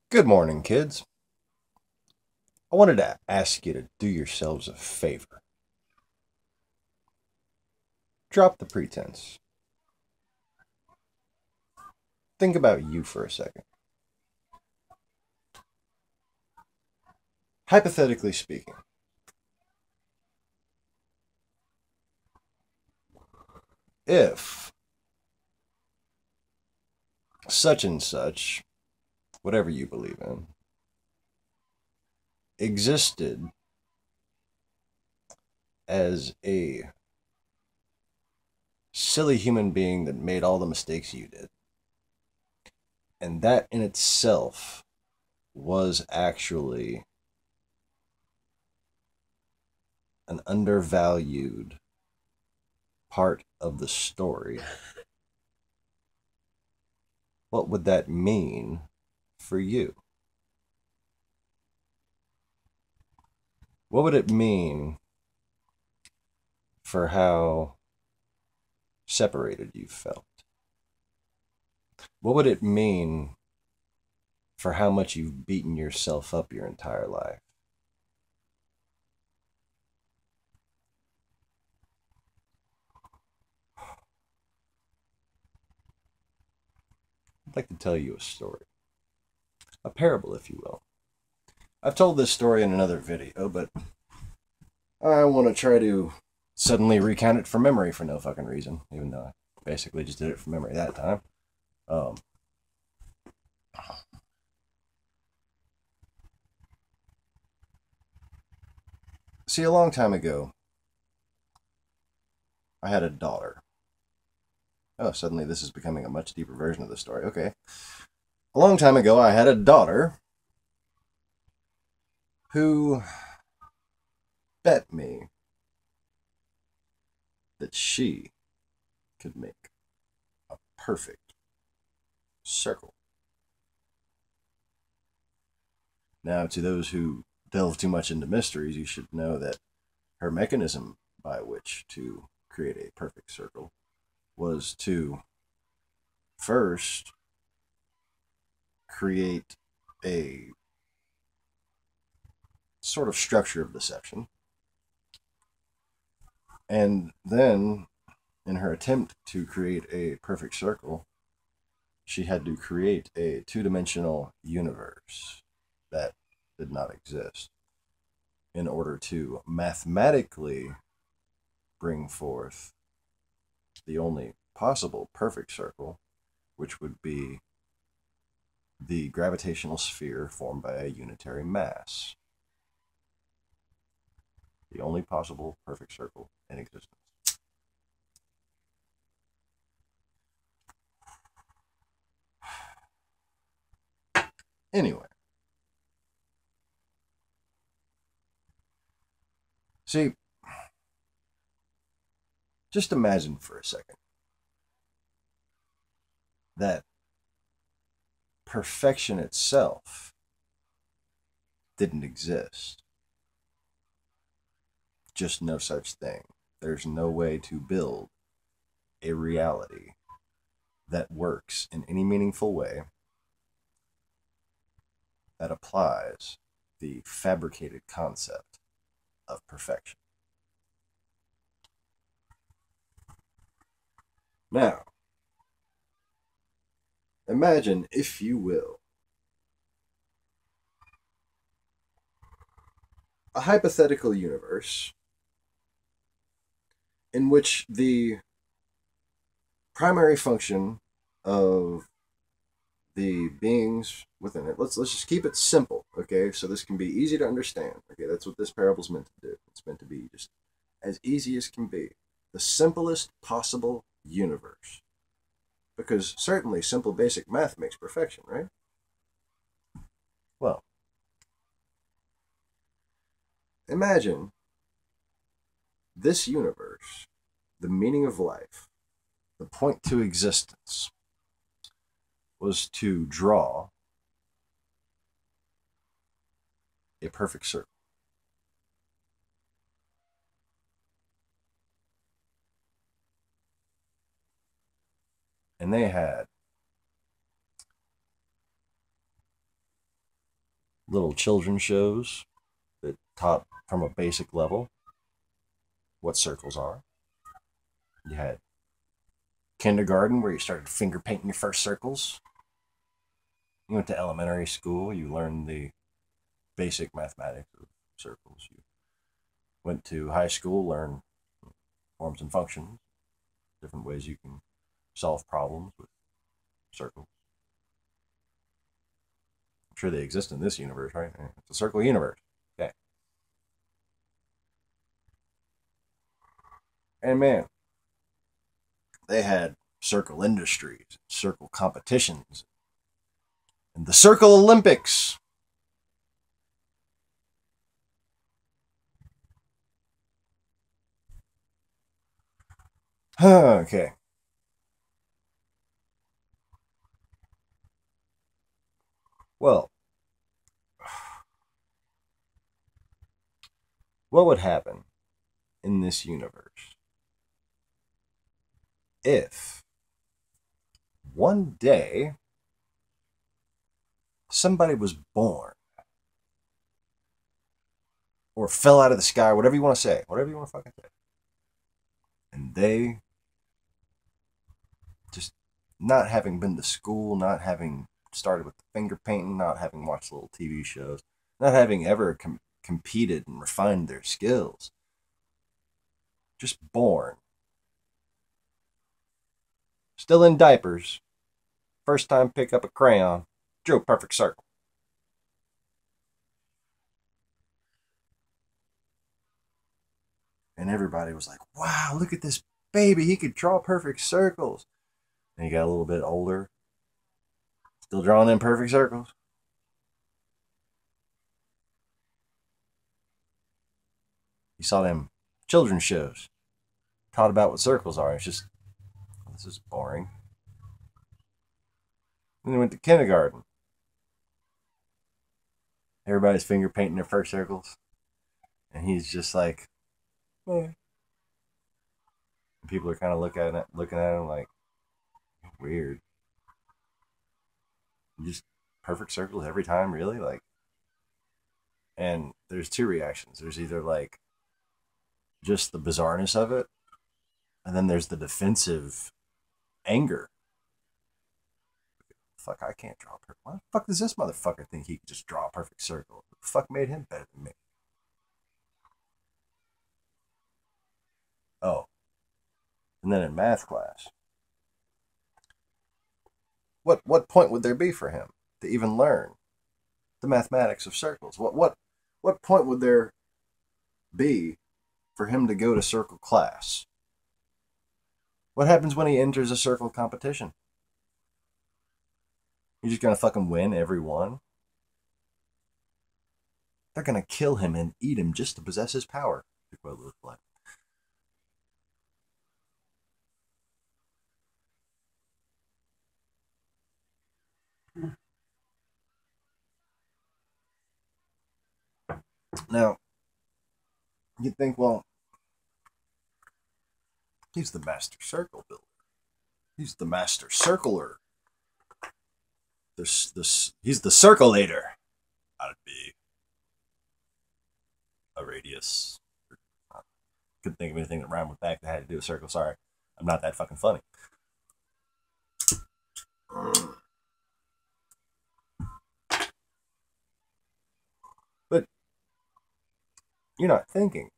Good morning, kids. I wanted to ask you to do yourselves a favor. Drop the pretense. Think about you for a second. Hypothetically speaking, if such and such, whatever you believe in, existed as a silly human being that made all the mistakes you did, and that in itself was actually an undervalued part of the story, what would that mean for you? What would it mean for how separated you felt? What would it mean for how much you've beaten yourself up your entire life? I'd like to tell you a story, a parable, if you will. I've told this story in another video, but I want to try to suddenly recount it from memory for no fucking reason, even though I basically just did it from memory that time. Um, See, a long time ago, I had a daughter. Oh, suddenly this is becoming a much deeper version of the story. Okay. A long time ago, I had a daughter who bet me that she could make a perfect circle. Now, to those who delve too much into mysteries, you should know that her mechanism by which to create a perfect circle was to first create a sort of structure of deception, and then, in her attempt to create a perfect circle, she had to create a two-dimensional universe that did not exist in order to mathematically bring forth the only possible perfect circle, which would be the gravitational sphere formed by a unitary mass. The only possible perfect circle in existence. Anyway, see, just imagine for a second that perfection itself didn't exist. Just no such thing. There's no way to build a reality that works in any meaningful way that applies the fabricated concept of perfection. Now, imagine, if you will, a hypothetical universe in which the primary function of the beings within it. Let's just keep it simple, okay? So this can be easy to understand. Okay, that's what this parable's meant to do. It's meant to be just as easy as can be. The simplest possible universe. Because certainly simple basic math makes perfection, right? Well, imagine this universe, the meaning of life, the point to existence, was to draw a perfect circle. And they had little children's shows that taught from a basic level what circles are. You had kindergarten where you started finger painting your first circles. You went to elementary school, you learned the basic mathematics of circles. You went to high school, learned forms and functions, different ways you can solve problems with circles. I'm sure they exist in this universe, right? It's a circle universe. Okay. And man, they had circle industries, circle competitions, and the Circle Olympics. Okay. Well, what would happen in this universe if one day somebody was born or fell out of the sky, whatever you want to say, whatever you want to fucking say, and they just not having been to school, not having started with the finger painting, not having watched little TV shows, not having ever competed and refined their skills, just born, still in diapers, first time pick up a crayon, drew a perfect circle. And everybody was like, wow, look at this baby. He could draw perfect circles. And he got a little bit older, still drawing in perfect circles. He saw them children's shows, taught about what circles are. It's just, this is boring. Then he went to kindergarten. Everybody's finger painting their first circles. And he's just like, eh. And people are kind of looking at him like, weird. You just perfect circles every time, really? Like, and there's two reactions. There's either like just the bizarreness of it, and then there's the defensive anger. Fuck, I can't draw a perfect. Why the fuck does this motherfucker think he can just draw a perfect circle? Who the fuck made him better than me? Oh, and then in math class, what point would there be for him to even learn the mathematics of circles? What point would there be for him to go to circle class? What happens when he enters a circle competition? He's just gonna fucking win every one. They're gonna kill him and eat him just to possess his power. Now, you'd think, well, he's the master circle builder. He's the master circler. He's the circulator. That'd be a radius. I couldn't think of anything that rhymed with back that had to do with circle. Sorry, I'm not that fucking funny. But you're not thinking.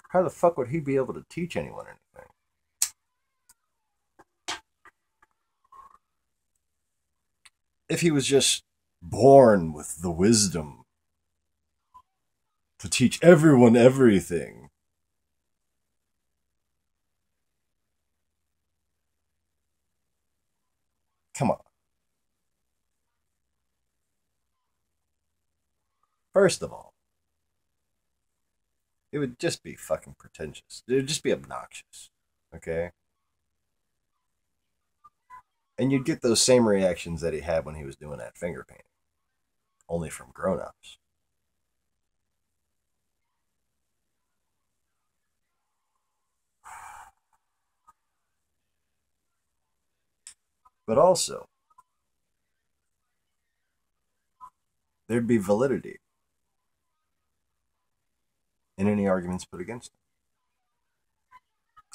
How the fuck would he be able to teach anyone anything? If he was just born with the wisdom to teach everyone everything. Come on. First of all, it would just be fucking pretentious. It would just be obnoxious. Okay? And you'd get those same reactions that he had when he was doing that finger painting, only from grown ups. But also, there'd be validity in any arguments put against them.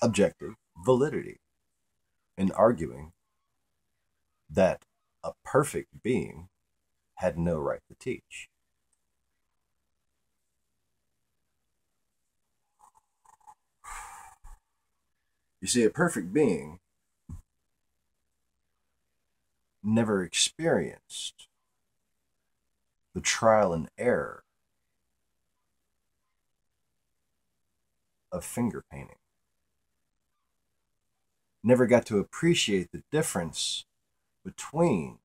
Objective validity in arguing that a perfect being had no right to teach. You see, a perfect being never experienced the trial and error of finger painting, never got to appreciate the difference between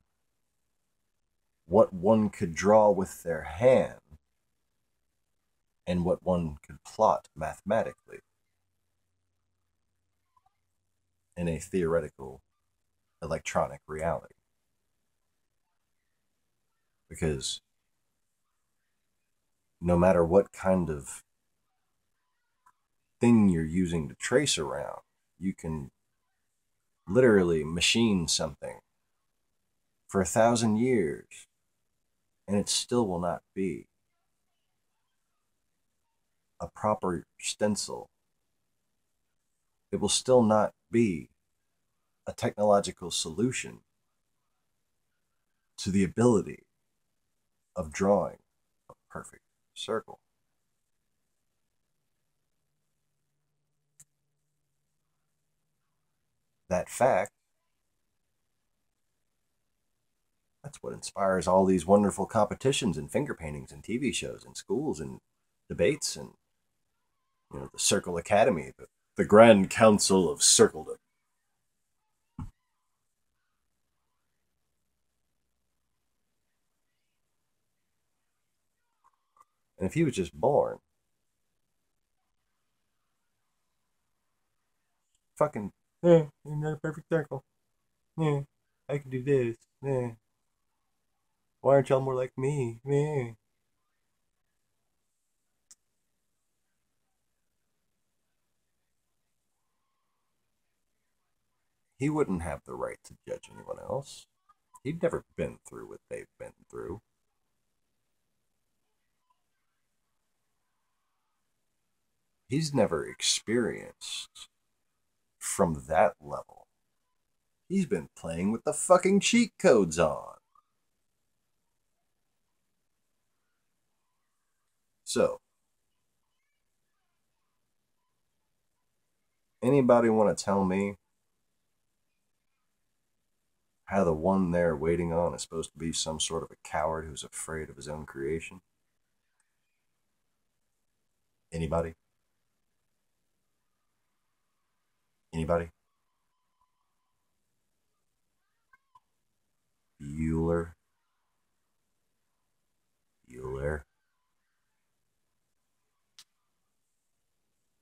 what one could draw with their hand and what one could plot mathematically in a theoretical electronic reality. Because no matter what kind of thing you're using to trace around, you can literally machine something for 1,000 years and it still will not be a proper stencil. It will still not be a technological solution to the ability of drawing a perfect circle. That fact, that's what inspires all these wonderful competitions and finger paintings and TV shows and schools and debates and, you know, the Circle Academy, the Grand Council of Circledom. And if he was just born, fucking, you're not a perfect circle. Yeah, I can do this. Yeah. Why aren't y'all more like me? Yeah. He wouldn't have the right to judge anyone else. He'd never been through what they've been through. He's never experienced from that level. He's been playing with the fucking cheat codes on. So, anybody want to tell me how the one they're waiting on is supposed to be some sort of a coward who's afraid of his own creation? Anybody? Anybody? Bueller? Bueller?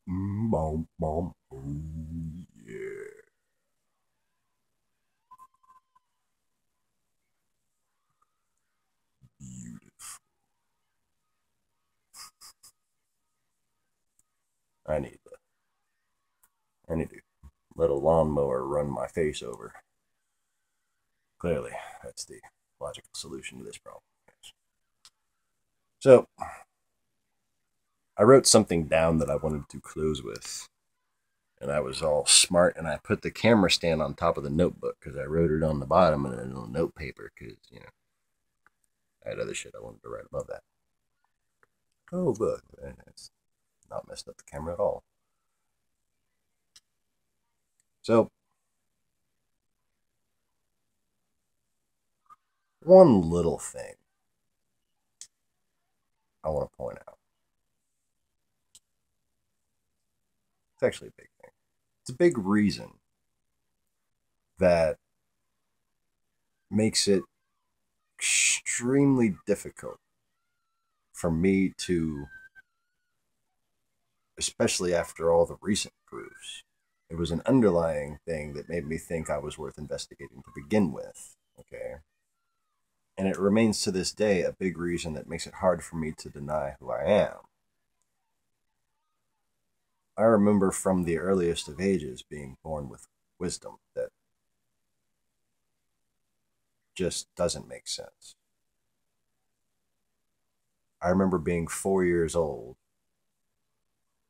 Mom, mom. Oh, yeah. Beautiful. I need to. I need to let a lawnmower run my face over. Clearly, that's the logical solution to this problem. Yes. So, I wrote something down that I wanted to close with. And I was all smart, and I put the camera stand on top of the notebook because I wrote it on the bottom and a little note paper because, you know, I had other shit I wanted to write above that. Oh, look, it's not messed up the camera at all. So, one little thing I want to point out. It's actually a big thing. It's a big reason that makes it extremely difficult for me to, especially after all the recent proofs, it was an underlying thing that made me think I was worth investigating to begin with. Okay. And it remains to this day a big reason that makes it hard for me to deny who I am. I remember from the earliest of ages being born with wisdom that just doesn't make sense. I remember being 4 years old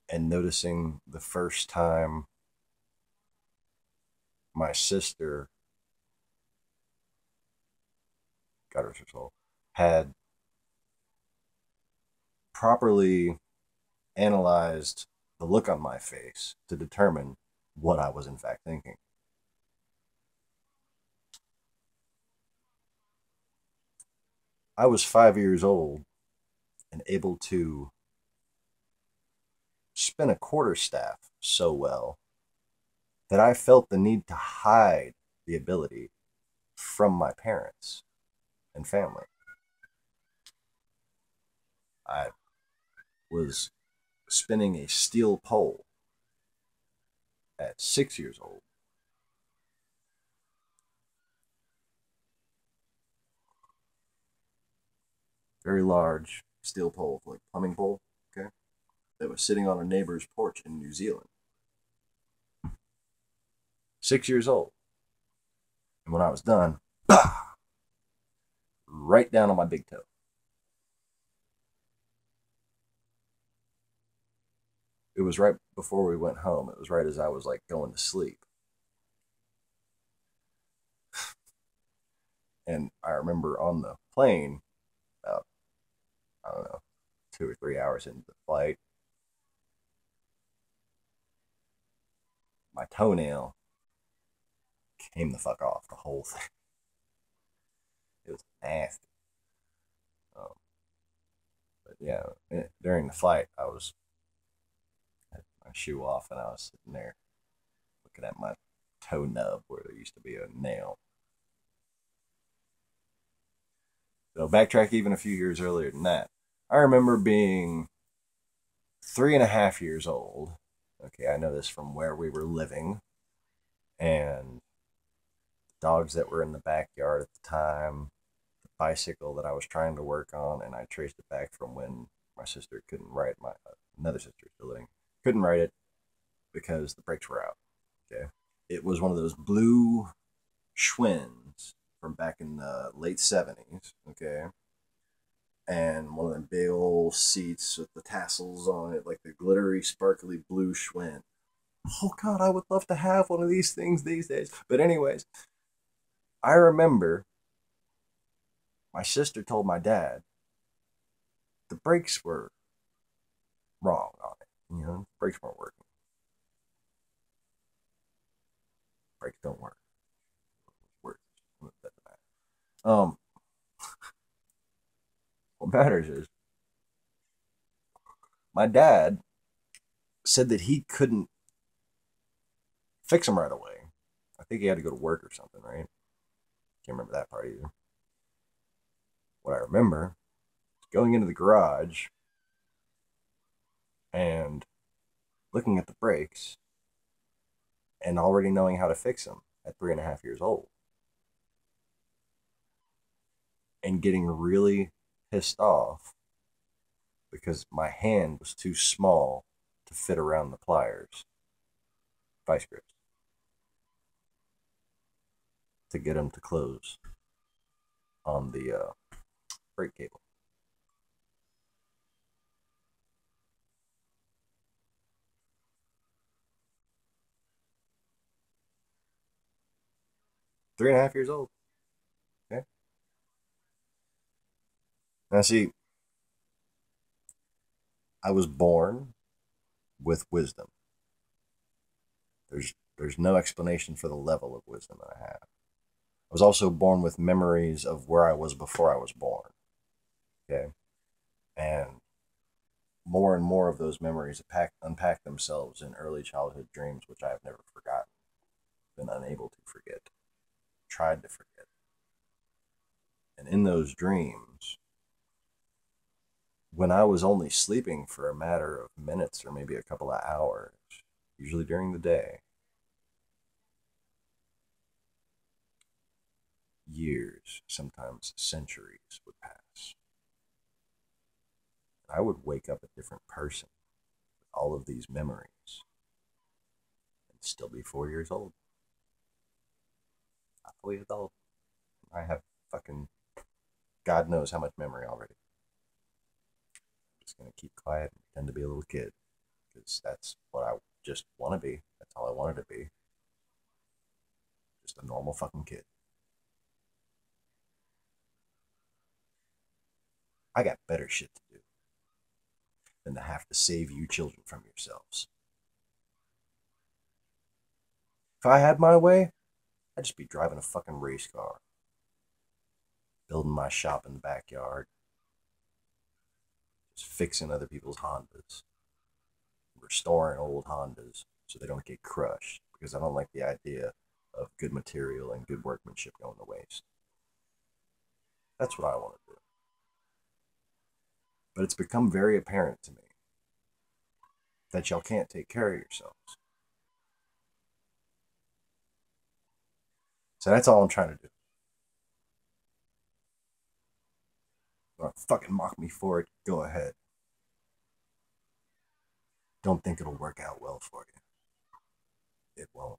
and noticing the first time my sister, God rest her soul, had properly analyzed the look on my face to determine what I was in fact thinking. I was 5 years old and able to spin a quarterstaff so well that I felt the need to hide the ability from my parents and family. I was spinning a steel pole at 6 years old. Very large steel pole, like plumbing pole, okay, that was sitting on a neighbor's porch in New Zealand. 6 years old. And when I was done, bah, right down on my big toe. It was right before we went home. It was right as I was like going to sleep. And I remember on the plane, about, I don't know, 2 or 3 hours into the flight, my toenail came the fuck off, the whole thing. It was nasty. Um, but yeah, during the flight, I had my shoe off and I was sitting there looking at my toe nub where there used to be a nail. So backtrack even a few years earlier than that. I remember being 3.5 years old. Okay, I know this from where we were living and the dogs that were in the backyard at the time, the bicycle that I was trying to work on, and I traced it back from when my sister couldn't ride my another sister still living couldn't ride it because the brakes were out. Okay, it was one of those blue Schwinn's from back in the late 70s. Okay, and one of them big old seats with the tassels on it, like the glittery, sparkly blue Schwinn. Oh God, I would love to have one of these things these days. But anyways, I remember my sister told my dad the brakes were wrong on it. You know, the brakes weren't working. Brakes don't work. Work. Um, what matters is my dad said that he couldn't fix them right away. I think he had to go to work or something, right? Can't remember that part either. What I remember is going into the garage and looking at the brakes and already knowing how to fix them at 3.5 years old and getting really pissed off because my hand was too small to fit around the pliers, vice grips, to get them to close on the brake cable. 3.5 years old. Okay. Now, see, I was born with wisdom. There's no explanation for the level of wisdom that I have. I was also born with memories of where I was before I was born. Okay. And more and more of those memories unpack themselves in early childhood dreams, which I have never forgotten, been unable to forget, tried to forget. And in those dreams, when I was only sleeping for a matter of minutes or maybe a couple of hours, usually during the day, years, sometimes centuries would pass. I would wake up a different person with all of these memories and still be 4 years old. Not fully adult. I have fucking God knows how much memory already. to be a little kid because that's what I just want to be. That's all I wanted to be. Just a normal fucking kid. I got better shit to do than to have to save you children from yourselves. If I had my way, I'd just be driving a fucking race car, building my shop in the backyard, just fixing other people's Hondas, restoring old Hondas so they don't get crushed because I don't like the idea of good material and good workmanship going to waste. That's what I want to do. But it's become very apparent to me that y'all can't take care of yourselves. So that's all I'm trying to do. You want to fucking mock me for it? Go ahead. Don't think it'll work out well for you. It won't.